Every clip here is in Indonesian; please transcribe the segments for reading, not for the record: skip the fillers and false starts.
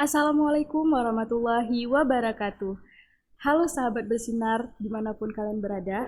Assalamualaikum warahmatullahi wabarakatuh. Halo sahabat bersinar dimanapun kalian berada.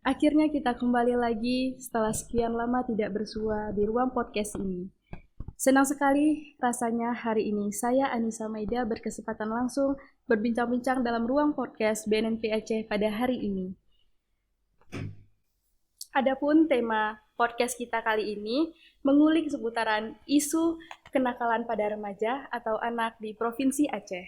Akhirnya kita kembali lagi setelah sekian lama tidak bersua di ruang podcast ini. Senang sekali rasanya hari ini saya Anissa Maida berkesempatan langsung berbincang-bincang dalam ruang podcast BNNP Aceh pada hari ini. Adapun tema podcast kita kali ini mengulik seputaran isu kenakalan pada remaja atau anak di Provinsi Aceh.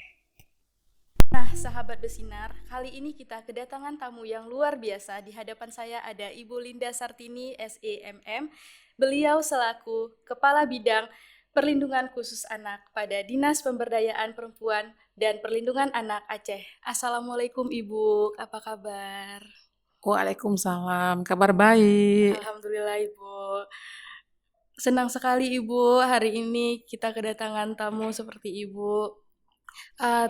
Nah, sahabat bersinar, kali ini kita kedatangan tamu yang luar biasa. Di hadapan saya ada Ibu Linda Sartini, SEMM. Beliau selaku Kepala Bidang Perlindungan Khusus Anak pada Dinas Pemberdayaan Perempuan dan Perlindungan Anak Aceh. Assalamualaikum Ibu, apa kabar? Waalaikumsalam, kabar baik. Alhamdulillah Ibu. Senang sekali Ibu, hari ini kita kedatangan tamu seperti Ibu.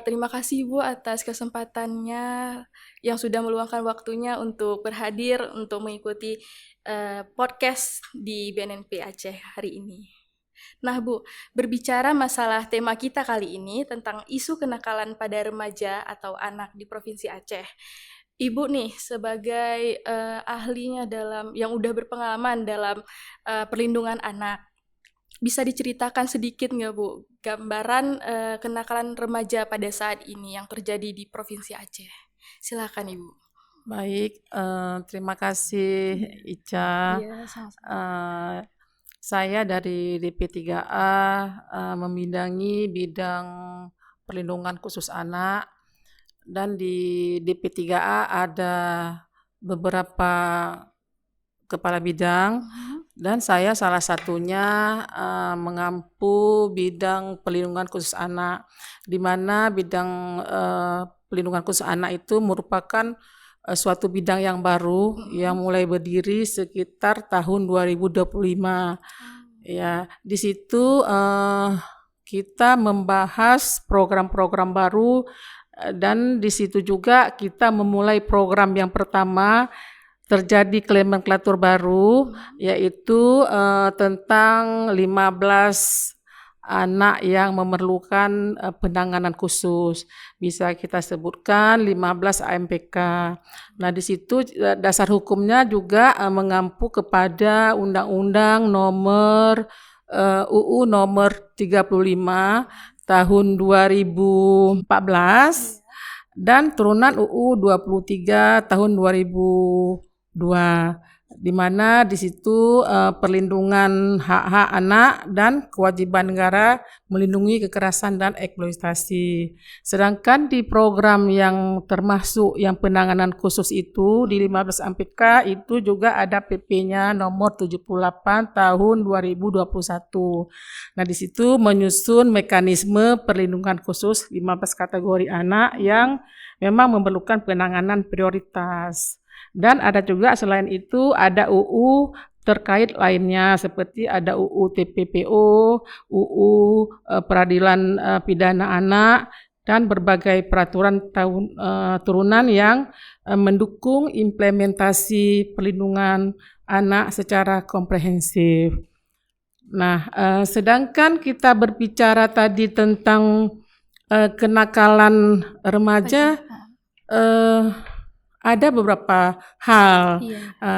Terima kasih Ibu atas kesempatannya yang sudah meluangkan waktunya untuk berhadir untuk mengikuti podcast di BNNP Aceh hari ini. Nah Bu, berbicara masalah tema kita kali ini tentang isu kenakalan pada remaja atau anak di Provinsi Aceh. Ibu nih sebagai ahlinya yang udah berpengalaman dalam perlindungan anak, bisa diceritakan sedikit nggak Bu gambaran kenakalan remaja pada saat ini yang terjadi di Provinsi Aceh? Silakan Ibu. Baik, terima kasih Ica. Iya, sama-sama. Saya dari DP3A membidangi bidang perlindungan khusus anak, dan di DP3A ada beberapa kepala bidang, dan saya salah satunya mengampu bidang perlindungan khusus anak, di mana bidang perlindungan khusus anak itu merupakan suatu bidang yang baru yang mulai berdiri sekitar tahun 2025. Ya, di situ kita membahas program-program baru, dan di situ juga kita memulai program yang pertama. Terjadi nomenklatur baru, yaitu tentang 15 anak yang memerlukan penanganan khusus. Bisa kita sebutkan 15 AMPK. Nah, di situ dasar hukumnya juga mengampu kepada Undang-Undang nomor UU nomor 35 tahun 2014 dan turunan UU 23 tahun 2002, di mana di situ perlindungan hak-hak anak dan kewajiban negara melindungi kekerasan dan eksploitasi. Sedangkan di program yang termasuk yang penanganan khusus itu di 15 AMPK itu juga ada PP-nya nomor 78 tahun 2021. Nah, di situ menyusun mekanisme perlindungan khusus 15 kategori anak yang memang memerlukan penanganan prioritas. Dan ada juga selain itu ada UU terkait lainnya seperti ada UU TPPO, UU Peradilan Pidana Anak, dan berbagai peraturan turunan yang mendukung implementasi perlindungan anak secara komprehensif. Nah, sedangkan kita berbicara tadi tentang kenakalan remaja, ada beberapa hal.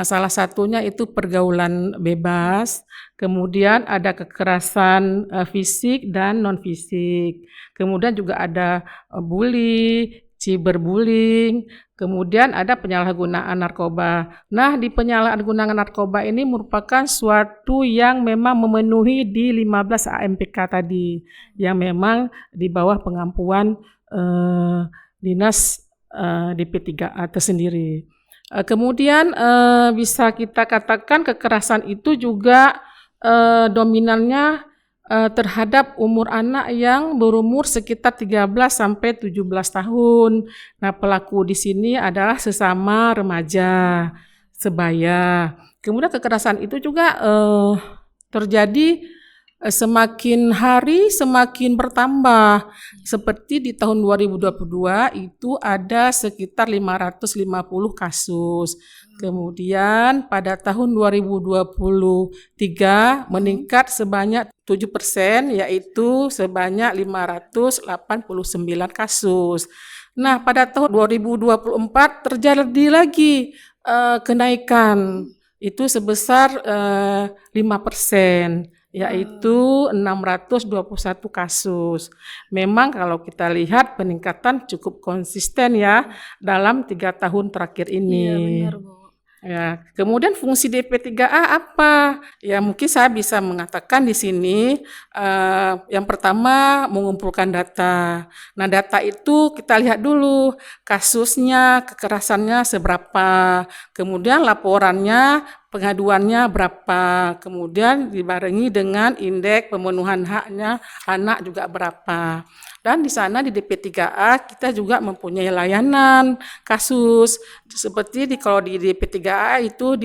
Salah satunya itu pergaulan bebas, kemudian ada kekerasan fisik dan non fisik, kemudian juga ada bully, cyberbullying, kemudian ada penyalahgunaan narkoba. Nah, di penyalahgunaan narkoba ini merupakan suatu yang memang memenuhi di 15 AMPK tadi, yang memang di bawah pengampuan Dinas DP3A tersendiri. Kemudian bisa kita katakan kekerasan itu juga dominannya terhadap umur anak yang berumur sekitar 13 sampai 17 tahun. Nah, pelaku di sini adalah sesama remaja sebaya. Kemudian kekerasan itu juga terjadi semakin hari semakin bertambah. Seperti di tahun 2022 itu ada sekitar 550 kasus. Kemudian pada tahun 2023 meningkat sebanyak 7%, yaitu sebanyak 589 kasus. Nah, pada tahun 2024 terjadi lagi kenaikan, itu sebesar 5%, yaitu 621 kasus. Memang kalau kita lihat peningkatan cukup konsisten ya dalam 3 tahun terakhir ini. Iya, benar, Bu. Ya, kemudian fungsi DP3A apa? Ya, mungkin saya bisa mengatakan di sini yang pertama mengumpulkan data. Nah, data itu kita lihat dulu kasusnya, kekerasannya seberapa, kemudian laporannya, pengaduannya berapa, kemudian dibarengi dengan indeks pemenuhan haknya anak juga berapa. Dan di sana di DP3A kita juga mempunyai layanan kasus seperti kalau di DP3A itu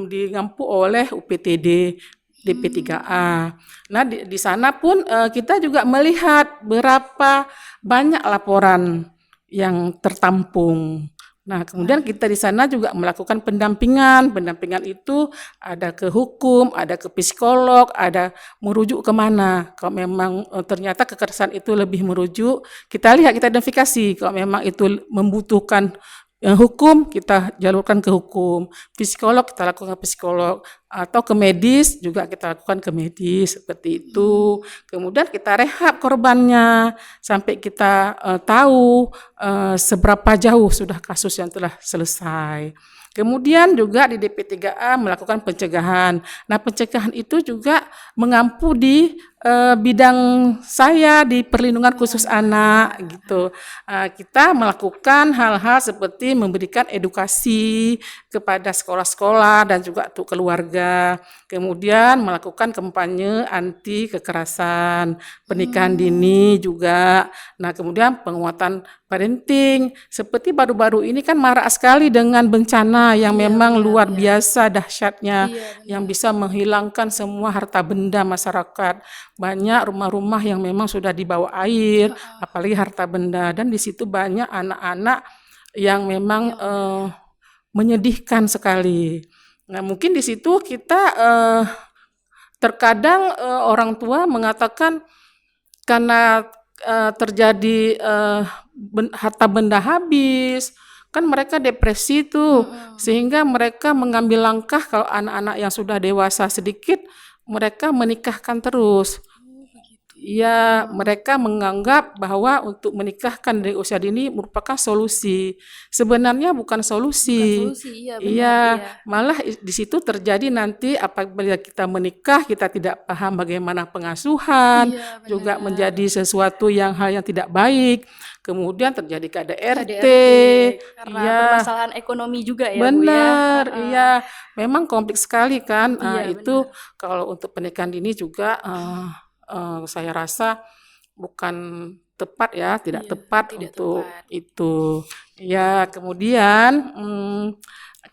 diampu oleh UPTD DP3A. Nah, di sana pun kita juga melihat berapa banyak laporan yang tertampung. Nah, kemudian kita di sana juga melakukan pendampingan. Pendampingan itu ada ke hukum, ada ke psikolog, ada merujuk kemana. Kalau memang ternyata kekerasan itu lebih merujuk, kita lihat, kita identifikasi. Kalau memang itu membutuhkan hukum, kita jalurkan ke hukum. Psikolog, kita lakukan ke psikolog. Atau ke medis, juga kita lakukan ke medis, seperti itu. Kemudian kita rehab korbannya, sampai kita tahu seberapa jauh sudah kasus yang telah selesai. Kemudian juga di DP3A melakukan pencegahan. Nah, pencegahan itu juga mengampu di bidang saya di perlindungan khusus anak gitu. Kita melakukan hal-hal seperti memberikan edukasi kepada sekolah-sekolah dan juga untuk keluarga. Kemudian melakukan kampanye anti kekerasan, pernikahan dini juga. Nah, kemudian penguatan parenting. Seperti baru-baru ini kan marak sekali dengan bencana yang memang luar biasa dahsyatnya, yang bisa menghilangkan semua harta benda masyarakat. Banyak rumah-rumah yang memang sudah dibawa air, apalagi harta benda. Dan di situ banyak anak-anak yang memang menyedihkan sekali. Nah, mungkin di situ kita terkadang orang tua mengatakan karena terjadi harta benda habis, kan mereka depresi tuh, sehingga mereka mengambil langkah kalau anak-anak yang sudah dewasa sedikit, mereka menikahkan terus. Ya, mereka menganggap bahwa untuk menikahkan dari usia dini merupakan solusi. Sebenarnya bukan solusi. Iya, benar. Iya, malah di situ terjadi nanti apabila kita menikah, kita tidak paham bagaimana pengasuhan, juga menjadi sesuatu hal yang tidak baik. Kemudian terjadi KDRT, karena permasalahan ekonomi juga ya, Bu ya. Benar, iya. Memang kompleks sekali kan. Itu kalau untuk pernikahan dini juga saya rasa bukan tepat ya, tidak tepat untuk itu. Ya, kemudian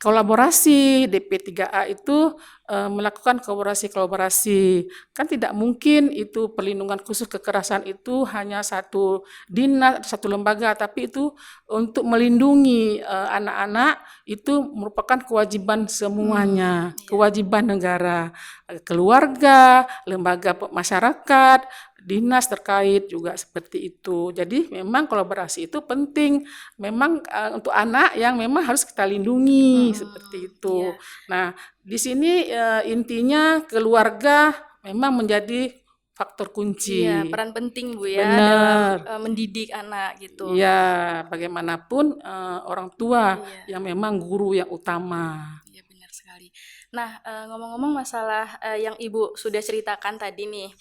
kolaborasi DP3A itu melakukan kolaborasi. Kan tidak mungkin itu perlindungan khusus kekerasan itu hanya satu dinas, satu lembaga, tapi itu untuk melindungi anak-anak itu merupakan kewajiban semuanya, kewajiban negara, keluarga, lembaga masyarakat, dinas terkait juga seperti itu. Jadi memang kolaborasi itu penting. Memang untuk anak yang memang harus kita lindungi seperti itu. Nah, di sini intinya keluarga memang menjadi faktor kunci. Iya, peran penting Bu ya dalam mendidik anak gitu. Iya, bagaimanapun orang tua yang memang guru yang utama. Iya, benar sekali. Nah, ngomong-ngomong masalah yang Ibu sudah ceritakan tadi nih,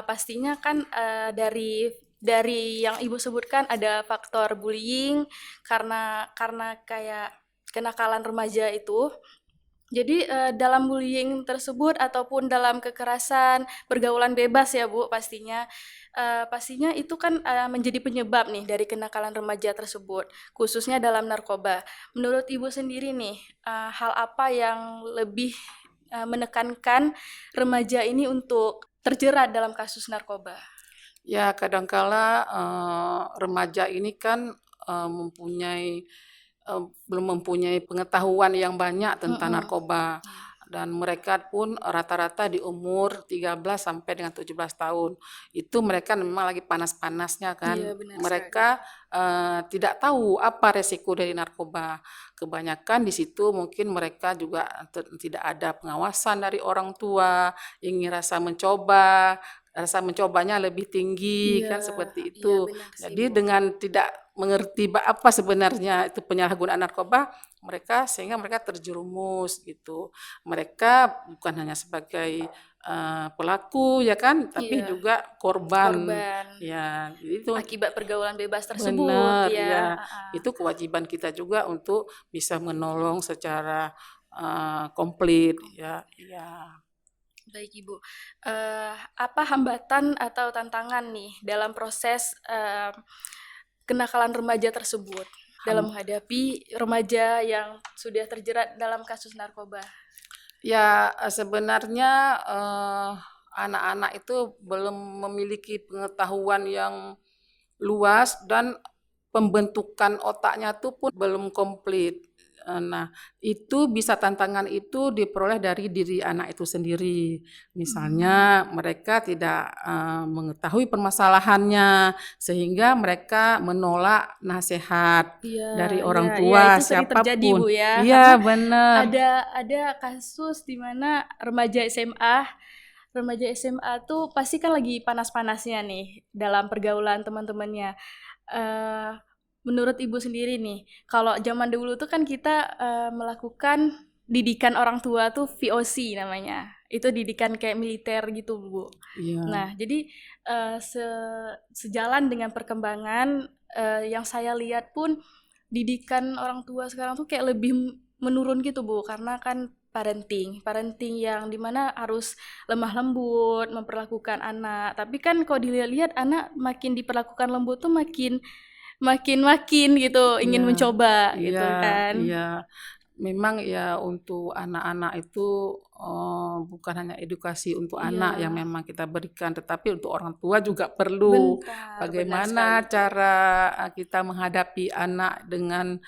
pastinya kan dari yang Ibu sebutkan ada faktor bullying karena kayak kenakalan remaja itu. Jadi dalam bullying tersebut ataupun dalam kekerasan, pergaulan bebas ya Bu pastinya, pastinya itu kan menjadi penyebab nih dari kenakalan remaja tersebut, khususnya dalam narkoba. Menurut Ibu sendiri nih, hal apa yang lebih menekankan remaja ini untuk terjerat dalam kasus narkoba? Ya, kadangkala remaja ini kan belum mempunyai pengetahuan yang banyak tentang narkoba. Dan mereka pun rata-rata di umur 13 sampai dengan 17 tahun. Itu mereka memang lagi panas-panasnya kan. Iya, benar Mereka tidak tahu apa resiko dari narkoba. Kebanyakan di situ mungkin mereka juga tidak ada pengawasan dari orang tua, ingin rasa mencobanya lebih tinggi kan seperti itu. benar sih, Jadi Bu. dengan tidak mengerti apa sebenarnya itu penyalahgunaan narkoba, sehingga mereka terjerumus gitu. Mereka bukan hanya sebagai pelaku ya kan, tapi Iya. juga korban. Korban. Ya, itu Akibat pergaulan bebas tersebut, benar ya. ya. Itu kewajiban kita juga untuk bisa menolong secara komplit ya. Ya. Baik, Ibu. Apa hambatan atau tantangan nih dalam proses kenakalan remaja tersebut dalam menghadapi remaja yang sudah terjerat dalam kasus narkoba? Ya, sebenarnya anak-anak itu belum memiliki pengetahuan yang luas dan pembentukan otaknya itu pun belum komplit. Nah, itu tantangan itu diperoleh dari diri anak itu sendiri. Misalnya mereka tidak mengetahui permasalahannya sehingga mereka menolak nasihat dari orang tua itu sering terjadi, siapapun. Bu, ya. Iya, Karena benar. ada kasus di mana remaja SMA tuh pasti kan lagi panas-panasnya nih dalam pergaulan teman-temannya. Menurut Ibu sendiri nih, kalau zaman dulu tuh kan kita melakukan didikan orang tua tuh VOC namanya. Itu didikan kayak militer gitu, Bu. Iya. Nah, jadi sejalan dengan perkembangan yang saya lihat pun didikan orang tua sekarang tuh kayak lebih menurun gitu, Bu, karena kan parenting yang dimana harus lemah lembut memperlakukan anak. Tapi kan kalau dilihat-lihat anak makin diperlakukan lembut tuh makin gitu ingin mencoba gitu kan. Iya, memang ya untuk anak-anak itu bukan hanya edukasi untuk anak yang memang kita berikan, tetapi untuk orang tua juga perlu. Bagaimana cara kita menghadapi anak dengan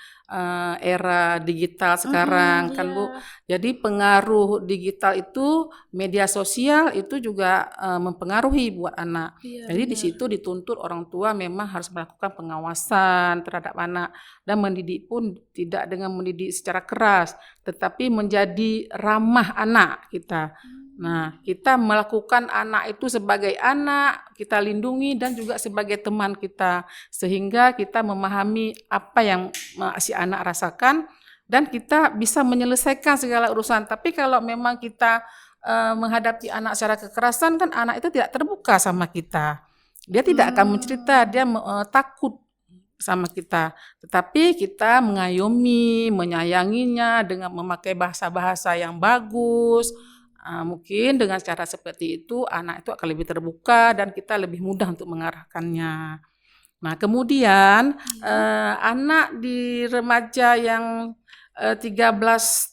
era digital sekarang kan, Bu. Jadi pengaruh digital itu, media sosial itu juga mempengaruhi buat anak. Jadi di situ dituntut orang tua memang harus melakukan pengawasan terhadap anak dan mendidik pun tidak dengan mendidik secara keras, tetapi menjadi ramah anak kita. Nah, kita melakukan anak itu sebagai anak, kita lindungi dan juga sebagai teman kita, sehingga kita memahami apa yang si anak rasakan dan kita bisa menyelesaikan segala urusan. Tapi kalau memang kita menghadapi anak secara kekerasan, kan anak itu tidak terbuka sama kita. Dia tidak akan mencerita, dia takut sama kita. Tetapi kita mengayomi, menyayanginya dengan memakai bahasa-bahasa yang bagus. Mungkin dengan cara seperti itu anak itu akan lebih terbuka dan kita lebih mudah untuk mengarahkannya. Nah, kemudian anak di remaja yang 13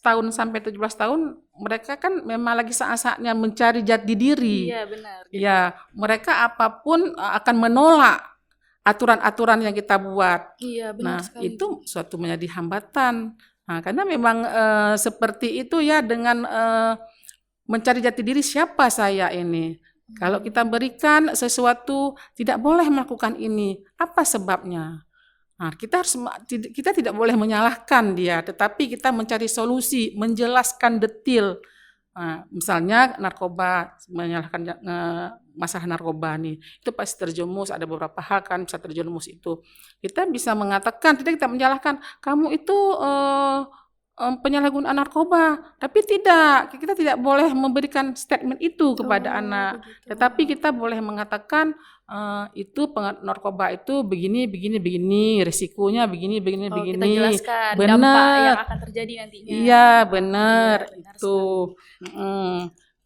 tahun sampai 17 tahun, mereka kan memang lagi saat-saatnya mencari jati diri. Iya, benar. Ya, mereka apapun akan menolak aturan-aturan yang kita buat. Iya, benar Nah, sekali. itu suatu menjadi hambatan. Nah, karena memang seperti itu ya, dengan mencari jati diri siapa saya ini. Kalau kita berikan sesuatu tidak boleh melakukan ini, apa sebabnya? Nah, kita tidak boleh menyalahkan dia, tetapi kita mencari solusi, menjelaskan detail. Nah, misalnya narkoba, menyalahkan masalah narkoba nih, itu pasti terjerumus, ada beberapa hal kan bisa terjerumus itu. Kita bisa mengatakan, tidak kita menyalahkan, kamu itu penyalahgunaan narkoba, tapi kita tidak boleh memberikan statement itu kepada anak, tetapi kita boleh mengatakan itu narkoba itu begini, risikonya begini. Kita jelaskan benar. Dampak yang akan terjadi nantinya. Iya, benar itu.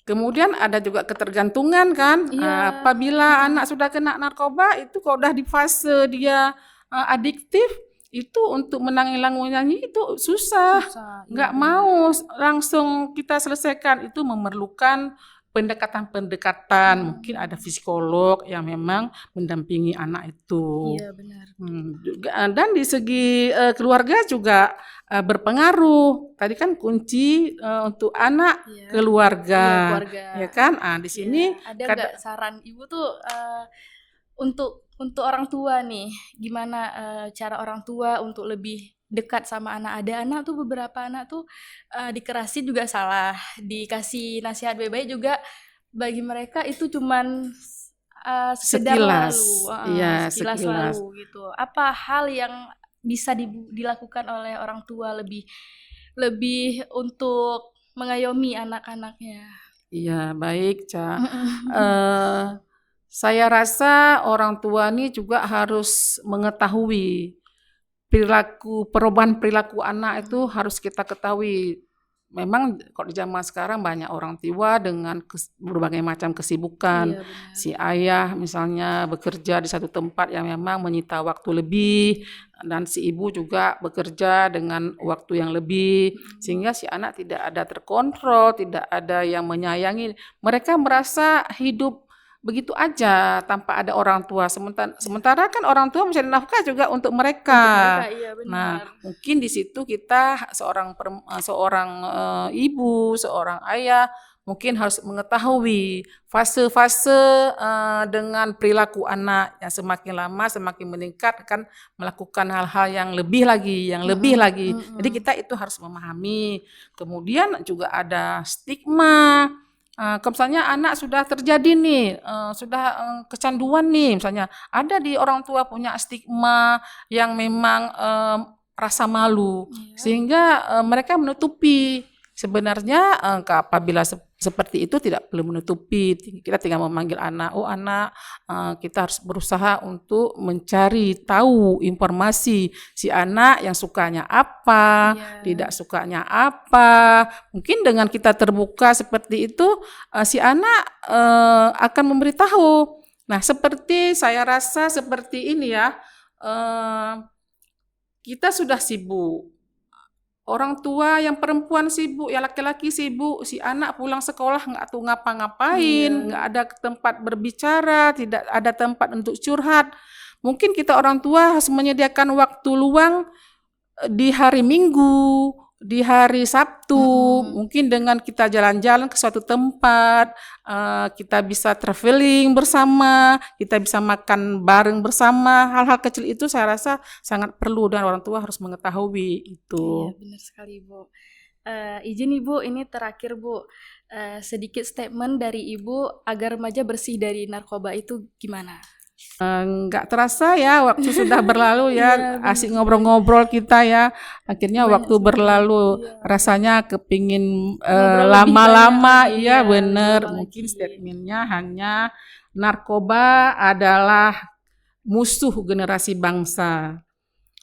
Kemudian ada juga ketergantungan kan, apabila anak sudah kena narkoba itu kalau udah di fase dia adiktif, itu untuk menanggulangi itu susah. Nggak mau langsung kita selesaikan, itu memerlukan pendekatan-pendekatan, mungkin ada psikolog yang memang mendampingi anak itu. Iya, benar. Dan di segi keluarga juga berpengaruh. Tadi kan kunci untuk anak Iya. keluarga, Iya, keluarga. ya kan? Di sini Ada nggak saran Ibu tuh untuk orang tua nih, gimana cara orang tua untuk lebih dekat sama anak? Ada anak tuh, beberapa anak tuh dikerasin juga salah, dikasih nasihat baik-baik juga bagi mereka itu cuman sekedar sekilas, lalu, iya sekilas sekilas. lalu gitu. Apa hal yang bisa dilakukan oleh orang tua lebih untuk mengayomi anak-anaknya? Iya, baik, Ca. Saya rasa orang tua ini juga harus mengetahui perubahan perilaku anak itu harus kita ketahui. Memang kalau di zaman sekarang banyak orang tua dengan berbagai macam kesibukan. Iya, benar. Si ayah misalnya bekerja di satu tempat yang memang menyita waktu lebih, dan si ibu juga bekerja dengan waktu yang lebih, sehingga si anak tidak ada terkontrol, tidak ada yang menyayangi. Mereka merasa hidup begitu aja tanpa ada orang tua. Sementara kan orang tua mencari nafkah juga untuk mereka. Iya, Nah, benar. mungkin di situ kita seorang ibu, seorang ayah mungkin harus mengetahui fase-fase dengan perilaku anak yang semakin lama semakin meningkat akan melakukan hal-hal yang lebih lagi, Jadi kita itu harus memahami. Kemudian juga ada stigma. Kalau misalnya anak sudah terjadi nih, sudah kecanduan nih, misalnya ada di orang tua punya stigma yang memang rasa malu, sehingga mereka menutupi. Sebenarnya apabila seperti itu tidak perlu menutupi, kita tinggal memanggil anak, anak, kita harus berusaha untuk mencari tahu informasi si anak yang sukanya apa, tidak sukanya apa. Mungkin dengan kita terbuka seperti itu, si anak akan memberitahu. Nah, seperti saya rasa seperti ini ya, kita sudah sibuk. Orang tua yang perempuan sibuk, yang laki-laki sibuk, si anak pulang sekolah nggak tahu ngapa-ngapain, nggak ada tempat berbicara, tidak ada tempat untuk curhat. Mungkin kita orang tua harus menyediakan waktu luang di hari Minggu, di hari Sabtu, mungkin dengan kita jalan-jalan ke suatu tempat, kita bisa traveling bersama, kita bisa makan bareng bersama. Hal-hal kecil itu saya rasa sangat perlu dan orang tua harus mengetahui itu. Iya, benar sekali, Bu. Izin Ibu, ini terakhir, Bu. Sedikit statement dari Ibu agar remaja bersih dari narkoba itu gimana? Nggak terasa ya, waktu sudah berlalu ya, Iya, asik ngobrol-ngobrol kita ya. Akhirnya Banyak waktu sekali, berlalu, iya. rasanya kepingin Ngobrol lebih lama-lama, banyak, iya iya, bener. lama Mungkin lagi. statementnya hanya narkoba adalah musuh generasi bangsa.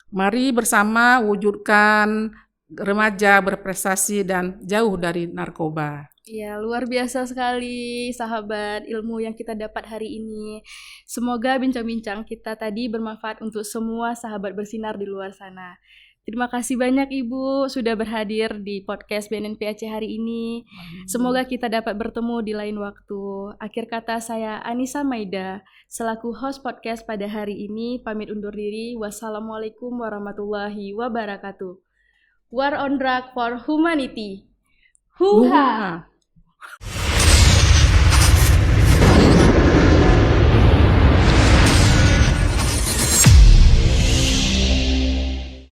Mari bersama wujudkan remaja berprestasi dan jauh dari narkoba. Iya, luar biasa sekali sahabat ilmu yang kita dapat hari ini. Semoga bincang-bincang kita tadi bermanfaat untuk semua sahabat bersinar di luar sana. Terima kasih banyak Ibu sudah berhadir di podcast BNNP Aceh hari ini. Semoga kita dapat bertemu di lain waktu. Akhir kata saya Anissa Maida, selaku host podcast pada hari ini, pamit undur diri. Wassalamualaikum warahmatullahi wabarakatuh. War on Drug for Humanity. Huha! Wah.